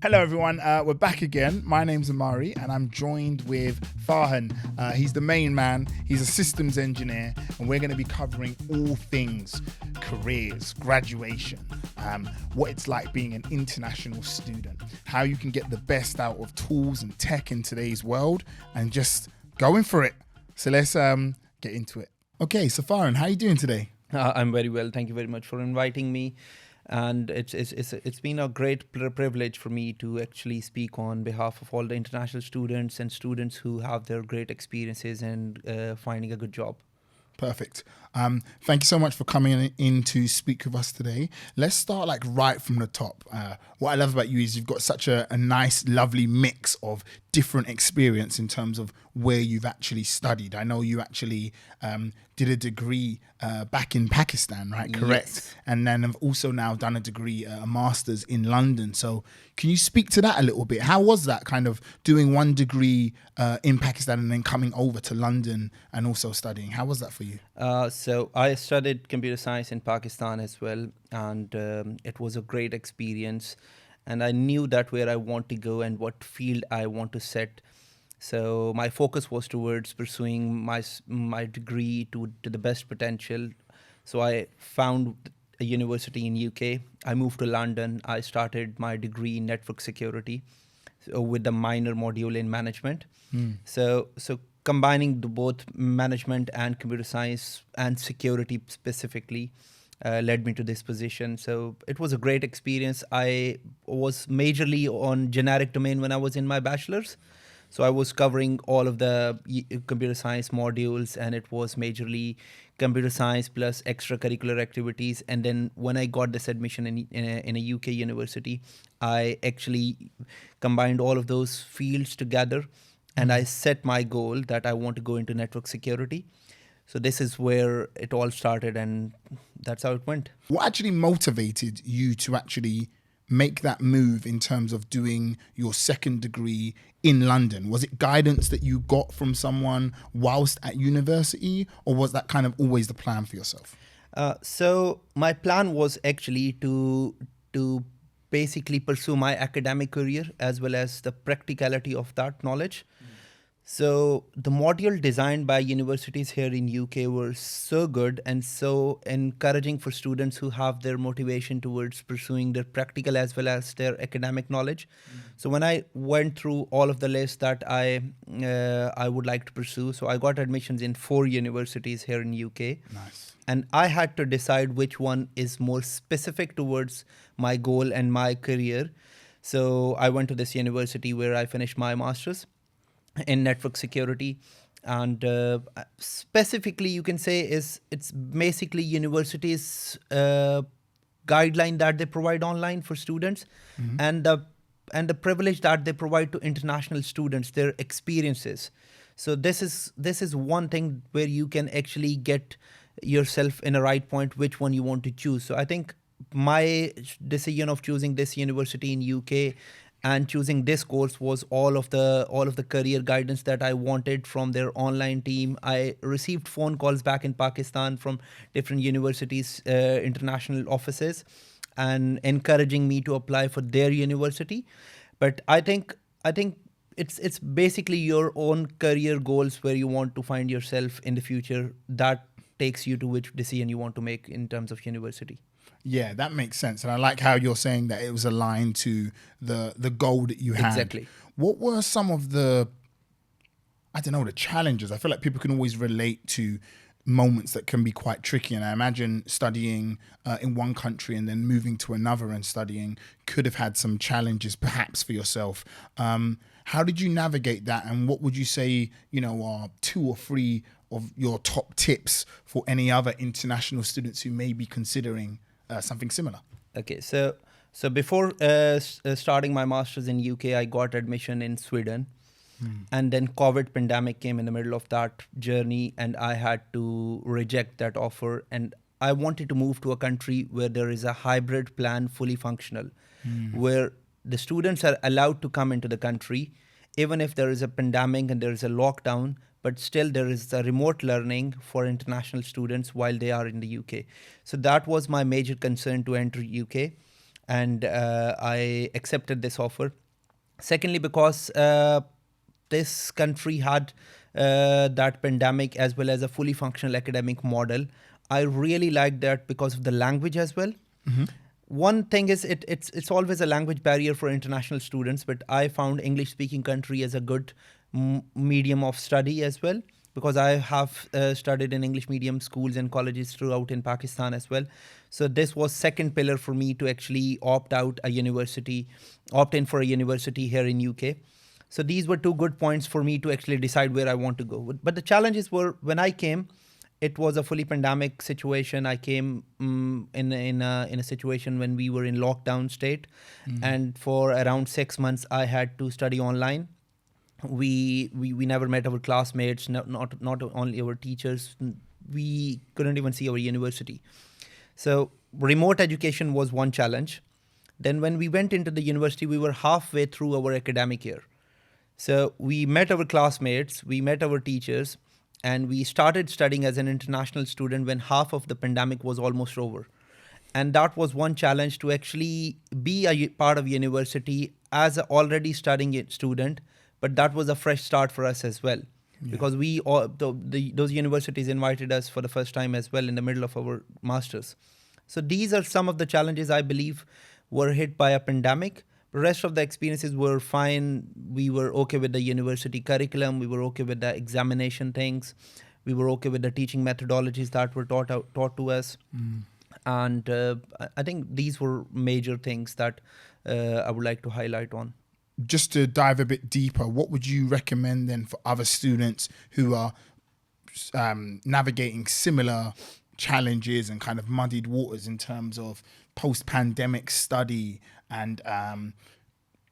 Hello everyone, we're back again. My name's Amari and I'm joined with Farhan. He's the main man, he's a systems engineer, and we're going to be covering all things careers, graduation, what it's like being an international student, how you can get the best out of tools and tech in today's world, and just going for it. So let's get into it. Okay, so Farhan, how are you doing today? I'm very well. Thank you very much for inviting me. And it's been a great privilege for me to actually speak on behalf of all the international students and students who have their great experiences and finding a good job. Perfect. Thank you so much for coming in to speak with us today. Let's start like right from the top. What I love about you is you've got such a nice, lovely mix of different experience in terms of where you've actually studied. I know you actually did a degree back in Pakistan, right? Correct. Yes. And then have also now done a degree, a master's in London. So can you speak to that a little bit? How was that kind of doing one degree in Pakistan and then coming over to London and also studying? How was that for you? So I studied computer science in Pakistan as well, and it was a great experience. And I knew that where I want to go and what field I want to set. So my focus was towards pursuing my degree to the best potential. So I found a university in UK. I moved to London. I started my degree in network security, with the minor module in management. So combining both management and computer science and security specifically led me to this position. So it was a great experience. I was majorly on generic domain when I was in my bachelor's. So I was covering all of the computer science modules, and it was majorly computer science plus extracurricular activities. And then when I got this admission in a UK university, I actually combined all of those fields together, and I set my goal that I want to go into network security. So this is where it all started, and that's how it went. What actually motivated you to actually make that move in terms of doing your second degree in London? Was it guidance that you got from someone whilst at university, or was that kind of always the plan for yourself? So my plan was actually to basically pursue my academic career as well as the practicality of that knowledge. So the module designed by universities here in UK were so good and so encouraging for students who have their motivation towards pursuing their practical as well as their academic knowledge. So when I went through all of the lists that I would like to pursue, so I got admissions in 4 universities here in UK. Nice. And I had to decide which one is more specific towards my goal and my career. So I went to this university where I finished my master's in network security, and specifically you can say it's basically universities guideline that they provide online for students, and the privilege that they provide to international students, their experiences. So this is one thing where you can actually get yourself in a right point which one you want to choose. So I think my decision of choosing this university in UK and choosing this course was all of the career guidance that I wanted from their online team. I received phone calls back in Pakistan from different universities, international offices, and encouraging me to apply for their university. But I think it's basically your own career goals where you want to find yourself in the future that takes you to which decision you want to make in terms of university. Yeah, that makes sense. And I like how you're saying that it was aligned to the goal that you had. Exactly. What were some of the challenges? I feel like people can always relate to moments that can be quite tricky. And I imagine studying in one country and then moving to another and studying could have had some challenges perhaps for yourself. How did you navigate that? And what would you say, are 2 or 3 of your top tips for any other international students who may be considering something similar? Okay, so before starting my master's in UK, I got admission in Sweden, and then COVID pandemic came in the middle of that journey, and I had to reject that offer. And I wanted to move to a country where there is a hybrid plan, fully functional, where the students are allowed to come into the country, even if there is a pandemic and there is a lockdown, but still there is a remote learning for international students while they are in the UK. So that was my major concern to enter UK. and I accepted this offer. Secondly, because this country had that pandemic as well as a fully functional academic model. I really liked that because of the language as well. Mm-hmm. One thing is it's always a language barrier for international students, but I found English speaking country as a good medium of study as well, because I have studied in English medium schools and colleges throughout in Pakistan as well. So this was second pillar for me to actually opt in for a university here in UK. So these were two good points for me to actually decide where I want to go. But the challenges were when I came, it was a fully pandemic situation. I came in a situation when we were in lockdown state, and for around 6 months I had to study online. We never met our classmates, not only our teachers. We couldn't even see our university. So remote education was one challenge. Then when we went into the university, we were halfway through our academic year. So we met our classmates, we met our teachers, and we started studying as an international student when half of the pandemic was almost over. And that was one challenge, to actually be a part of university as an already studying student, but that was a fresh start for us as well. Yeah. Because those universities invited us for the first time as well in the middle of our masters. So these are some of the challenges I believe were hit by a pandemic. The rest of the experiences were fine. We were okay with the university curriculum. We were okay with the examination things. We were okay with the teaching methodologies that were taught to us. And I think these were major things that I would like to highlight on. Just to dive a bit deeper, what would you recommend then for other students who are navigating similar challenges and kind of muddied waters in terms of post-pandemic study and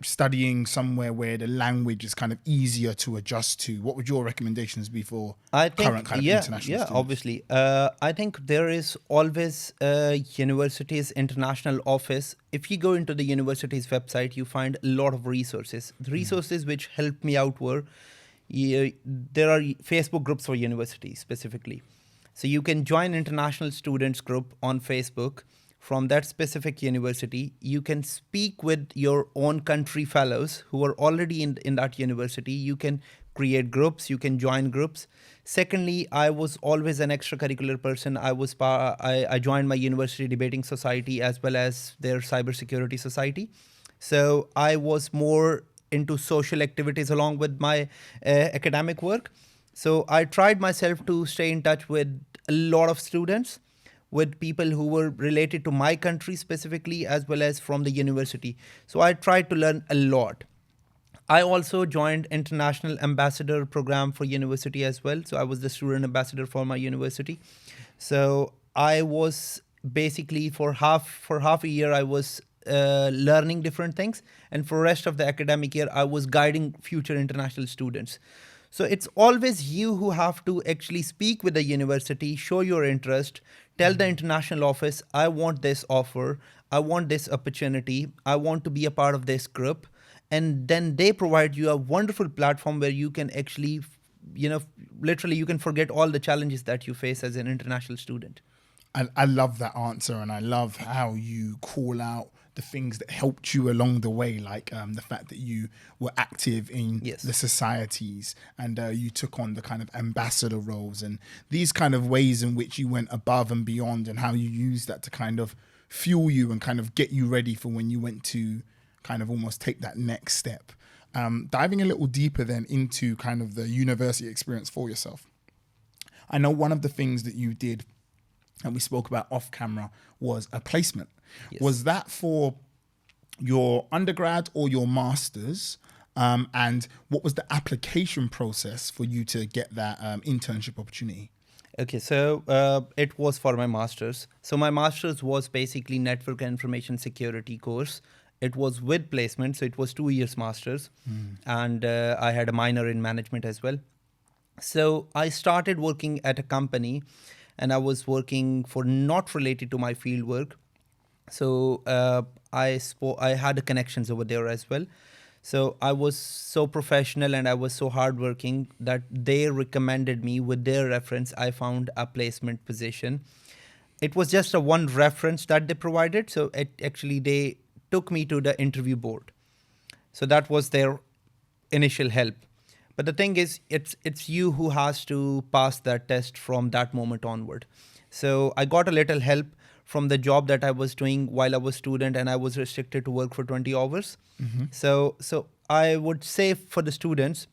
studying somewhere where the language is kind of easier to adjust to? What would your recommendations be for current kind of international students? Obviously. I think there is always a university's international office. If you go into the university's website, you find a lot of resources. The resources which helped me out were, there are Facebook groups for universities specifically. So you can join international students group on Facebook from that specific university. You can speak with your own country fellows who are already in that university. You can create groups, you can join groups. Secondly, I was always an extracurricular person. I joined my university debating society as well as their cybersecurity society. So I was more into social activities along with my academic work. So I tried myself to stay in touch with a lot of students, with people who were related to my country specifically, as well as from the university. So I tried to learn a lot. I also joined International Ambassador Program for university as well. So I was the student ambassador for my university. So I was basically for half a year, I was learning different things. And for the rest of the academic year, I was guiding future international students. So it's always you who have to actually speak with the university, show your interest, tell the international office, I want this offer, I want this opportunity, I want to be a part of this group. And then they provide you a wonderful platform where you can actually, literally you can forget all the challenges that you face as an international student. I love that answer, and I love how you call out the things that helped you along the way, like the fact that you were active in the societies and you took on the kind of ambassador roles and these kind of ways in which you went above and beyond, and how you used that to kind of fuel you and kind of get you ready for when you went to kind of almost take that next step. Diving a little deeper then into kind of the university experience for yourself. I know one of the things that you did, and we spoke about off camera, was a placement. Yes. Was that for your undergrad or your master's? And what was the application process for you to get that internship opportunity? Okay, so it was for my master's. So my master's was basically network and information security course. It was with placement, so it was 2 years master's. And I had a minor in management as well. So I started working at a company, and I was working for not related to my field work. So I had the connections over there as well. So I was so professional and I was so hardworking that they recommended me with their reference. I found a placement position. it was just a one reference that they provided. So they took me to the interview board. So that was their initial help. But the thing is, it's you who has to pass that test from that moment onward. So I got a little help from the job that I was doing while I was student, and I was restricted to work for 20 hours. So I would say for the students,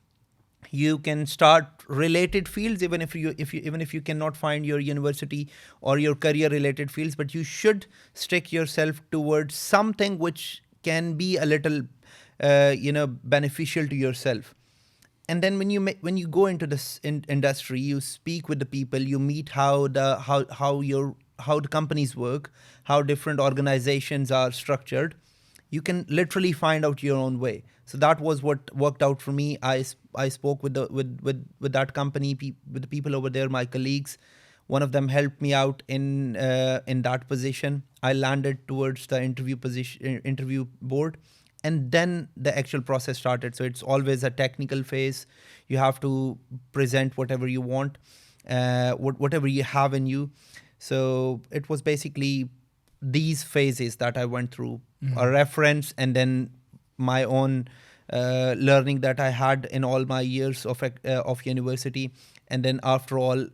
you can start related fields even if you cannot find your university or your career related fields, but you should stick yourself towards something which can be a little beneficial to yourself. And then when you go into this industry, you speak with the people, you meet how the companies work, how different organizations are structured. You can literally find out your own way. So that was what worked out for me. I spoke with that company, with the people over there, my colleagues. One of them helped me out in that position. I landed towards the interview board, and then the actual process started. So it's always a technical phase. You have to present whatever you want, whatever you have in you. So it was basically these phases that I went through, a reference, and then my own learning that I had in all my years of university. And then after all,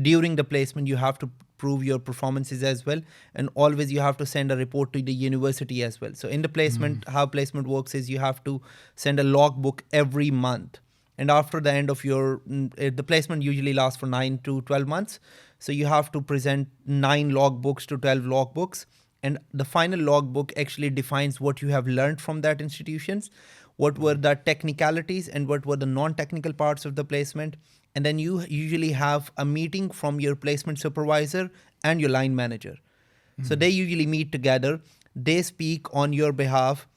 during the placement, you have to prove your performances as well, and always you have to send a report to the university as well. So in the placement, how placement works is you have to send a logbook every month, and after the end of the placement usually lasts for 9 to 12 months. So you have to present 9 logbooks to 12 logbooks, and the final logbook actually defines what you have learned from that institutions, what were the technicalities and what were the non-technical parts of the placement. And then you usually have a meeting from your placement supervisor and your line manager. So they usually meet together. They speak on your behalf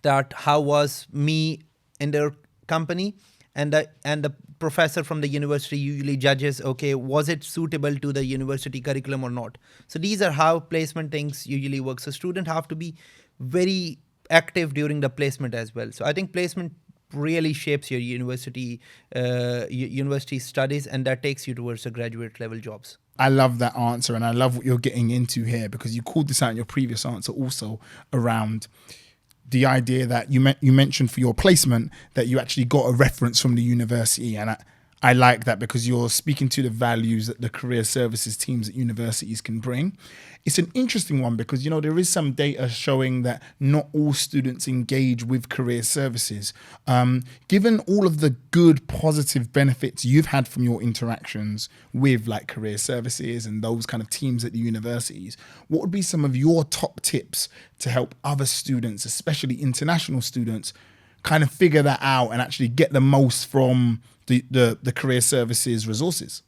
that how was me in their company, and the professor from the university usually judges, okay, was it suitable to the university curriculum or not. So these are how placement things usually work. So students have to be very active during the placement as well. So I think placement really shapes your university studies, and that takes you towards the graduate level jobs. I love that answer, and I love what you're getting into here, because you called this out in your previous answer also around the idea that you mentioned for your placement that you actually got a reference from the university. And I like that, because you're speaking to the values that the career services teams at universities can bring. It's an interesting one, because, there is some data showing that not all students engage with career services. Given all of the good, positive benefits you've had from your interactions with like career services and those kind of teams at the universities, what would be some of your top tips to help other students, especially international students, kind of figure that out and actually get the most from the career services resources?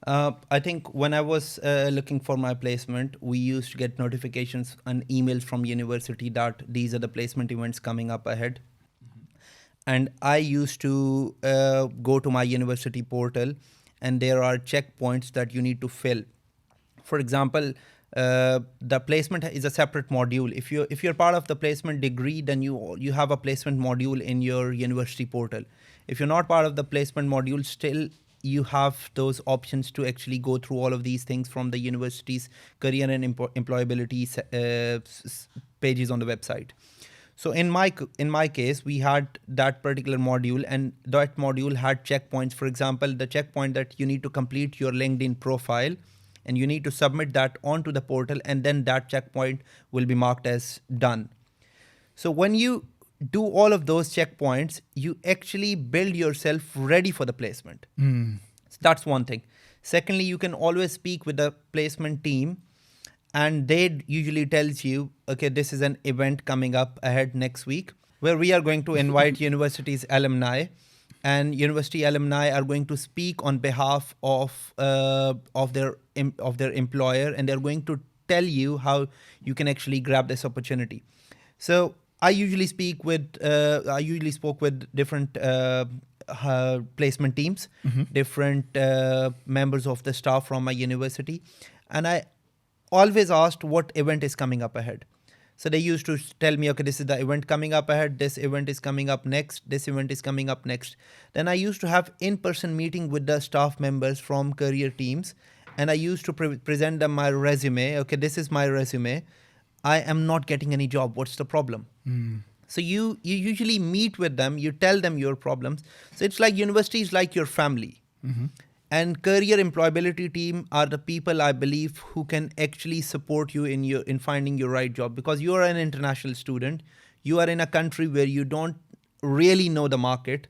I think when I was looking for my placement, we used to get notifications and emails from university that these are the placement events coming up ahead. And I used to go to my university portal, and there are checkpoints that you need to fill. For example, the placement is a separate module. If you're part of the placement degree, then you have a placement module in your university portal. If you're not part of the placement module, still you have those options to actually go through all of these things from the university's career and employability pages on the website. So in my case, we had that particular module, and that module had checkpoints. For example, the checkpoint that you need to complete your LinkedIn profile, and you need to submit that onto the portal, and then that checkpoint will be marked as done. So when you do all of those checkpoints, you actually build yourself ready for the placement. So that's one thing. Secondly, you can always speak with the placement team, and they usually tells you, okay, this is an event coming up ahead next week where we are going to invite university's alumni, and university alumni are going to speak on behalf of their employer, and they're going to tell you how you can actually grab this opportunity. So I usually spoke with different placement teams, different members of the staff from my university, and I always asked what event is coming up ahead. So they used to tell me, okay, this is the event coming up ahead, this event is coming up next, this event is coming up next. Then I used to have in-person meeting with the staff members from career teams, and I used to present them my resume. Okay, this is my resume. I am not getting any job. What's the problem? So you usually meet with them, you tell them your problems. So it's like university is like your family. And career employability team are the people, I believe, who can actually support you in finding your right job, because you are an international student. You are in a country where you don't really know the market.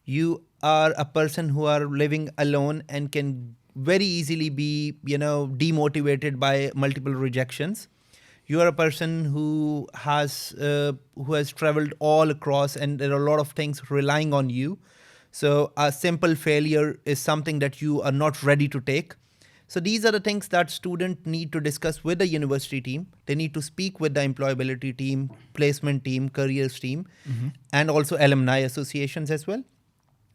You are a person who are living alone and can very easily be, demotivated by multiple rejections. You are a person who has traveled all across, and there are a lot of things relying on you. So a simple failure is something that you are not ready to take. So these are the things that students need to discuss with the university team. They need to speak with the employability team, placement team, careers team, and also alumni associations as well,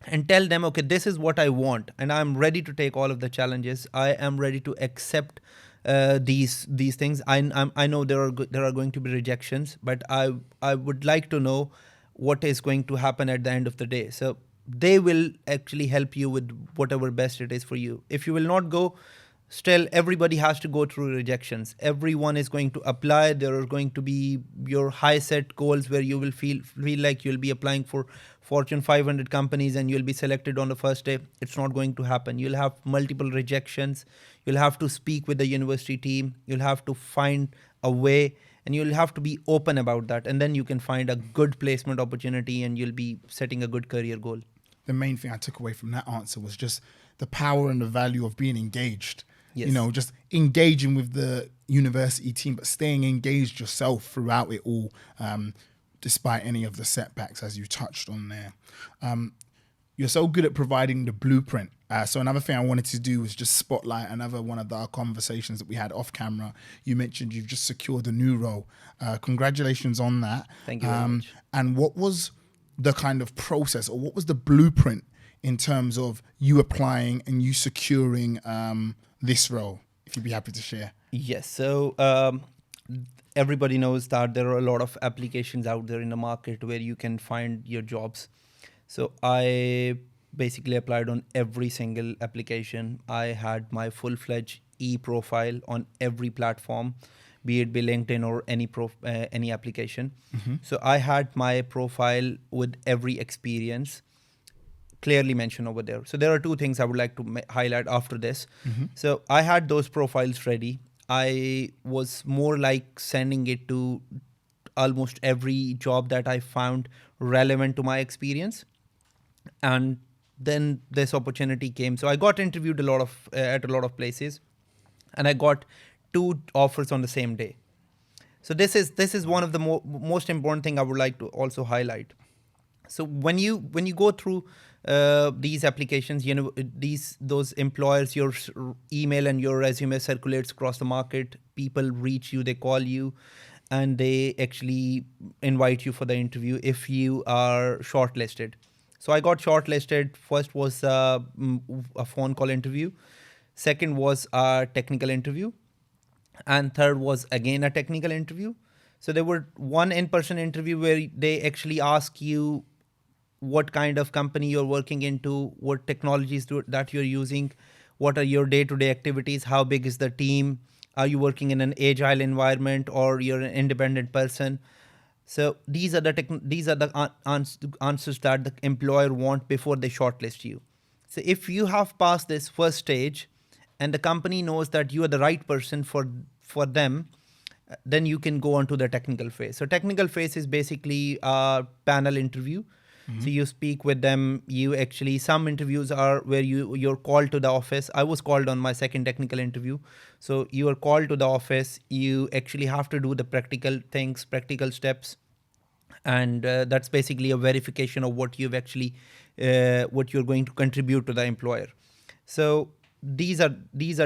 and tell them, okay, this is what I want, and I'm ready to take all of the challenges. I am ready to accept these things. I know there are going to be rejections, but I would like to know what is going to happen at the end of the day. So they will actually help you with whatever best it is for you. If you will not go, still everybody has to go through rejections. Everyone is going to apply. There are going to be your high set goals where you will feel like you'll be applying for Fortune 500 companies and you'll be selected on the first day. It's not going to happen. You'll have multiple rejections. You'll have to speak with the university team. You'll have to find a way, and you'll have to be open about that, and then you can find a good placement opportunity and you'll be setting a good career goal. The main thing I took away from that answer was just the power and the value of being engaged. Yes. Just engaging with the university team, but staying engaged yourself throughout it all, despite any of the setbacks, as you touched on there. You're so good at providing the blueprint. So another thing I wanted to do was just spotlight another one of our conversations that we had off camera. You mentioned you've just secured a new role. Congratulations on that. Thank you very much. And what was the kind of process, or what was the blueprint in terms of you applying and you securing this role, if you'd be happy to share? Yes. So everybody knows that there are a lot of applications out there in the market where you can find your jobs. So I basically applied on every single application. I had my full-fledged e-profile on every platform, be it LinkedIn or any application. So I had my profile with every experience clearly mentioned over there. So there are two things I would like to highlight after this. So I had those profiles ready. I was more like sending it to almost every job that I found relevant to my experience. And then this opportunity came. So I got interviewed at a lot of places, and I got 2 offers on the same day. So this is one of the most important thing I would like to also highlight. So when you go through these applications, those employers, your email and your resume circulates across the market. People reach you, they call you, and they actually invite you for the interview if you are shortlisted. So I got shortlisted. First was a phone call interview. Second was a technical interview. And third was again a technical interview. So there were one in-person interview where they actually ask you what kind of company you're working into, what technologies that you're using, what are your day-to-day activities, how big is the team, are you working in an agile environment or you're an independent person. So these are the answers that the employer want before they shortlist you. So if you have passed this first stage and the company knows that you are the right person for them, then you can go on to the technical phase. So technical phase is basically a panel interview. So you speak with them. Some interviews are where you're called to the office. I was called on my second technical interview. So you are called to the office. You actually have to do the practical things, practical steps. And that's basically a verification of what you've actually, what you're going to contribute to the employer. So these are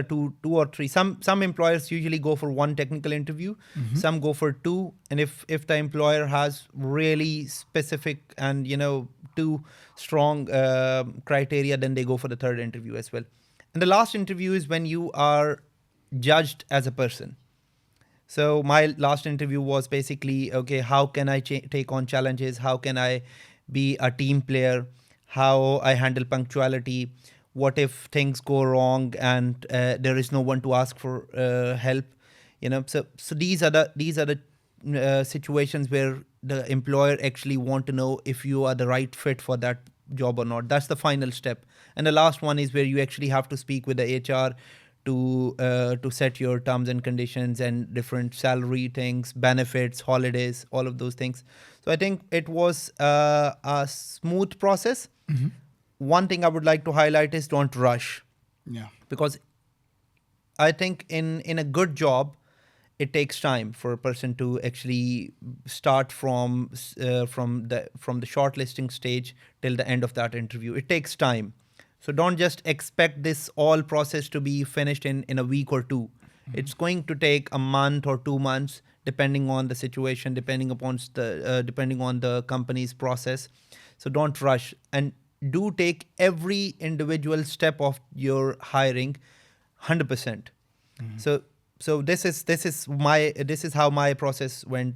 two or three. Some employers usually go for one technical interview. Some go for 2, and if the employer has really specific and 2 strong criteria, then they go for the third interview as well. And the last interview is when you are judged as a person. So my last interview was basically, okay, how can I take on challenges? How can I be a team player? How I handle punctuality? What if things go wrong and there is no one to ask for help? So these are the situations where the employer actually want to know if you are the right fit for that job or not. That's the final step. And the last one is where you actually have to speak with the HR to set your terms and conditions and different salary things, benefits, holidays, all of those things. So I think it was a smooth process. Mm-hmm. One thing I would like to highlight is don't rush. Yeah. Because I think in a good job, it takes time for a person to actually start from the shortlisting stage till the end of that interview. It takes time. So don't just expect this all process to be finished in a week or two. Mm-hmm. It's going to take a month or 2 months, depending on the situation, depending on the company's process. So don't rush, and do take every individual step of your hiring 100%. Mm-hmm. So this is how my process went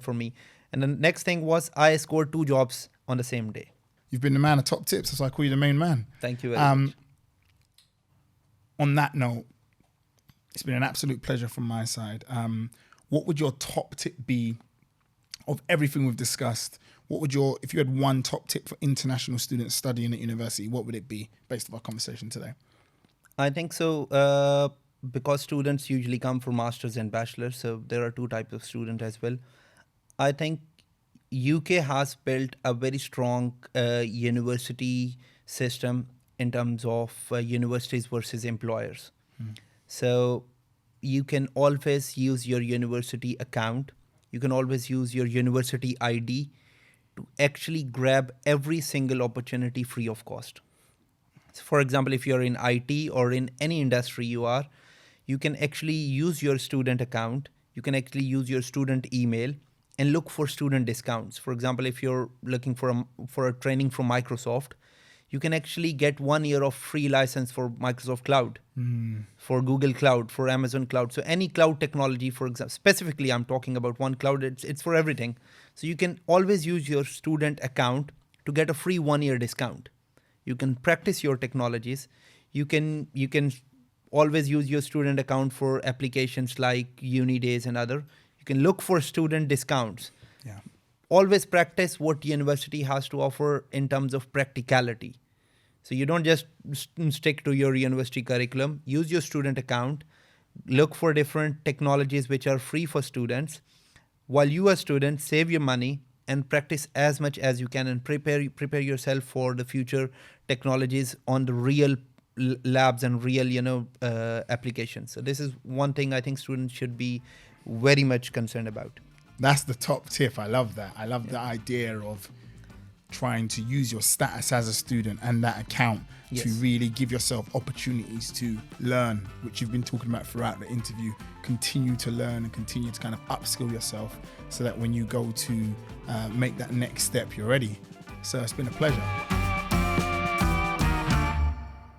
for me. And the next thing was I scored 2 jobs on the same day. You've been the man of top tips, so I call you the main man. Thank you very much. On that note, it's been an absolute pleasure from my side. What would your top tip be of everything we've discussed? If you had one top tip for international students studying at university, what would it be based on our conversation today? I think so. Because students usually come for masters and bachelors, so there are 2 types of student as well. I think UK has built a very strong university system in terms of universities versus employers. So you can always use your university account. You can always use your university ID to actually grab every single opportunity free of cost. So for example, if you're in IT or in any industry you can actually use your student account. You can actually use your student email and look for student discounts. For example, if you're looking for a training from Microsoft, you can actually get 1 year of free license for Microsoft Cloud, for Google Cloud, for Amazon Cloud. So any cloud technology, for example, specifically I'm talking about one cloud, it's for everything. So you can always use your student account to get a free 1 year discount. You can practice your technologies. You can always use your student account for applications like uni days and other. You can look for student discounts. Yeah. Always practice what university has to offer in terms of practicality. So you don't just stick to your university curriculum. Use your student account. Look for different technologies which are free for students. While you are students, save your money and practice as much as you can, and prepare yourself for the future technologies on the real labs and real applications. So this is one thing I think students should be very much concerned about. That's the top tip. I love that. I love the idea of trying to use your status as a student and that account to really give yourself opportunities to learn, which you've been talking about throughout the interview. Continue to learn and continue to kind of upskill yourself so that when you go to make that next step, you're ready. So it's been a pleasure.